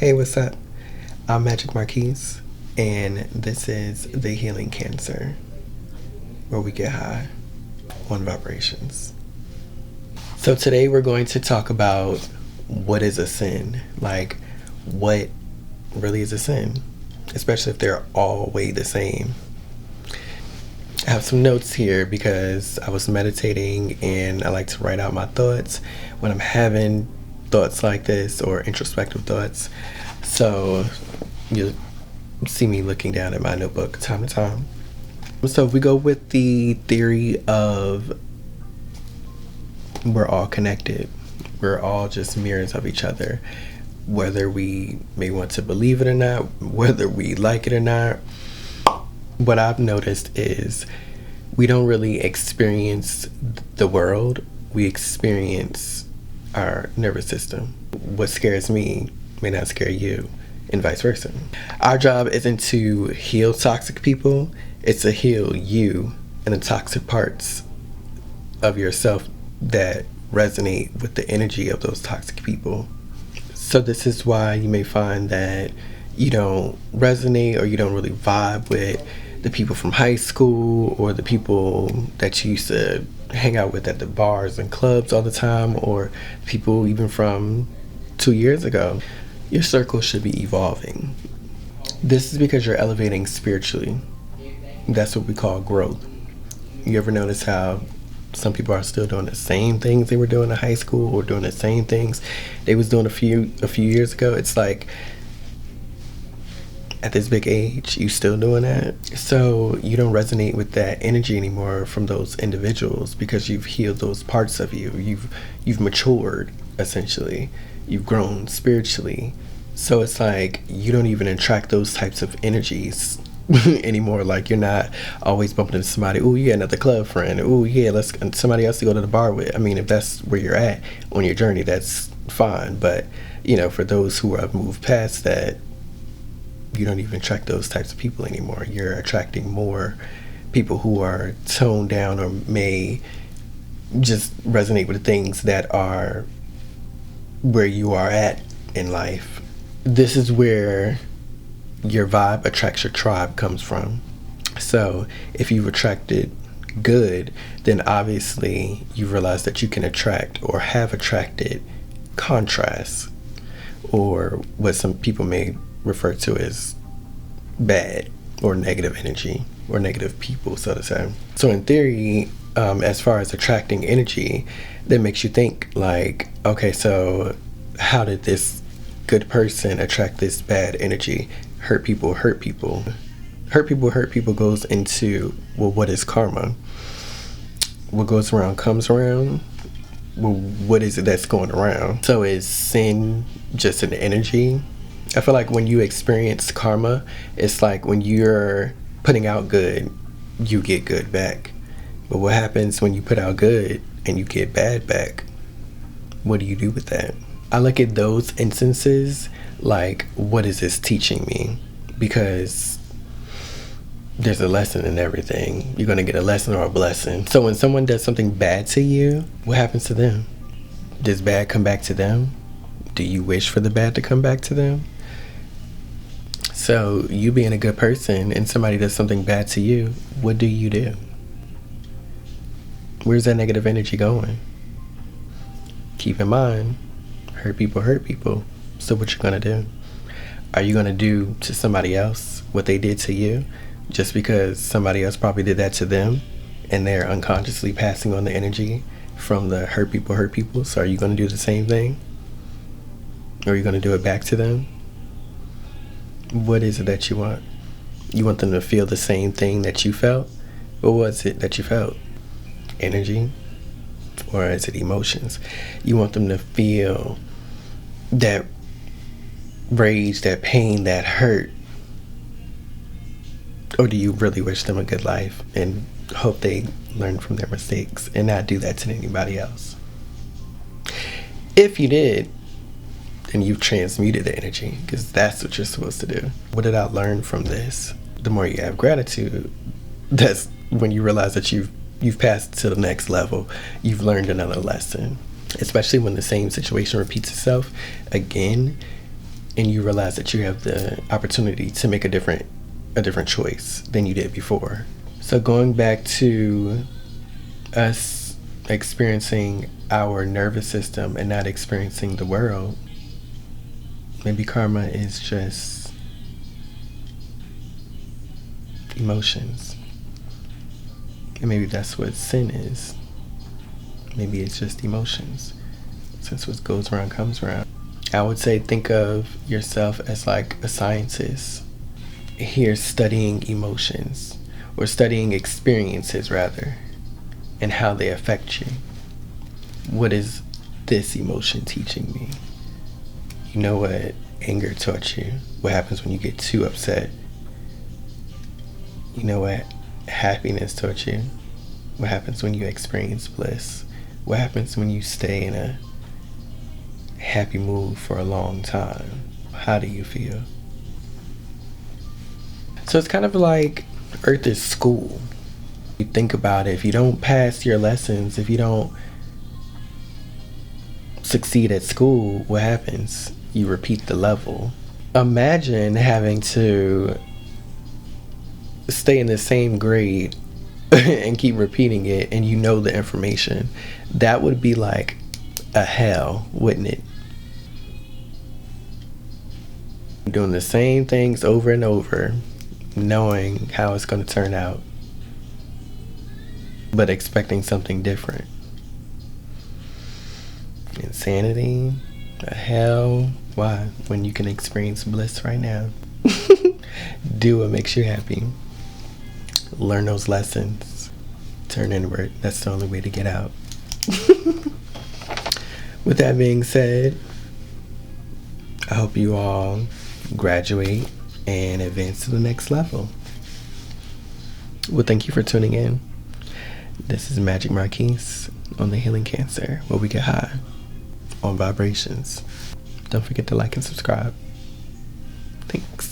Hey, what's up? I'm Magic Marquise, and this is The Healing Cancer, where we get high on vibrations. So today we're going to talk about what is a sin. Like, what really is a sin? Especially if they're all way the same. I have some notes here because I was meditating and I like to write out my thoughts when I'm having thoughts like this or introspective thoughts. So you'll see me looking down at my notebook time to time. So if we go with the theory of we're all connected, we're all just mirrors of each other, whether we may want to believe it or not, whether we like it or not. What I've noticed is we don't really experience the world, we experience our nervous system. What scares me may not scare you, and vice versa. Our job isn't to heal toxic people, it's to heal you and the toxic parts of yourself that resonate with the energy of those toxic people. So this is why you may find that you don't resonate or you don't really vibe with the people from high school or the people that you used to hang out with at the bars and clubs all the time, or people even from 2 years ago. Your circle should be evolving. This is because you're elevating spiritually. That's what we call growth. You ever notice how some people are still doing the same things they were doing in high school, or doing the same things they was doing a few years ago? It's like, at this big age, you still doing that? So you don't resonate with that energy anymore from those individuals because you've healed those parts of you. You've matured, essentially. You've grown spiritually. So it's like you don't even attract those types of energies anymore. Like, you're not always bumping into somebody, oh yeah, another club friend, oh yeah, let's somebody else to go to the bar with. I mean, if that's where you're at on your journey, that's fine. But for those who have moved past that, you don't even attract those types of people anymore. You're attracting more people who are toned down or may just resonate with the things that are where you are at in life. This is where your vibe attracts your tribe comes from. So if you've attracted good, then obviously you realize that you can attract or have attracted contrast, or what some people may refer to as bad or negative energy or negative people, so to say. So in theory, as far as attracting energy, that makes you think like, okay, so how did this good person attract this bad energy? Hurt people hurt people. Hurt people goes into, well, what is karma? What goes around comes around. Well, what is it that's going around? So is sin just an energy? I feel like when you experience karma, it's like when you're putting out good, you get good back. But what happens when you put out good and you get bad back? What do you do with that? I look at those instances like, what is this teaching me? Because there's a lesson in everything. You're going to get a lesson or a blessing. So when someone does something bad to you, what happens to them? Does bad come back to them? Do you wish for the bad to come back to them? So you being a good person and somebody does something bad to you, what do you do? Where's that negative energy going? Keep in mind, hurt people hurt people. So what you gonna do? Are you gonna do to somebody else what they did to you just because somebody else probably did that to them and they're unconsciously passing on the energy from the hurt people? So are you gonna do the same thing? Or are you gonna do it back to them? What is it that you want? You want them to feel the same thing that you felt? What was it that you felt? Energy? Or is it emotions? You want them to feel that rage, that pain, that hurt? Or do you really wish them a good life and hope they learn from their mistakes and not do that to anybody else? If you did, then you've transmuted the energy, because that's what you're supposed to do. What did I learn from this? The more you have gratitude, that's when you realize that you've passed to the next level. You've learned another lesson. Especially when the same situation repeats itself again, and you realize that you have the opportunity to make a different choice than you did before. So going back to us experiencing our nervous system and not experiencing the world, maybe karma is just emotions. And maybe that's what sin is. Maybe it's just emotions, since what goes around comes around. I would say think of yourself as like a scientist here studying emotions, or studying experiences rather, and how they affect you. What is this emotion teaching me? You know what anger taught you? What happens when you get too upset? You know what happiness taught you? What happens when you experience bliss? What happens when you stay in a happy mood for a long time? How do you feel? So it's kind of like Earth is school. You think about it, if you don't pass your lessons, if you don't succeed at school, what happens? You repeat the level. Imagine having to stay in the same grade and keep repeating it, and you know the information. That would be like a hell, wouldn't it? Doing the same things over and over, knowing how it's going to turn out, but expecting something different. Insanity, a hell. Why? When you can experience bliss right now. Do what makes you happy. Learn those lessons. Turn inward. That's the only way to get out. With that being said, I hope you all graduate and advance to the next level. Well, thank you for tuning in. This is Magic Marquise on the Healing Cancer, where we get high on vibrations. Don't forget to like and subscribe. Thanks.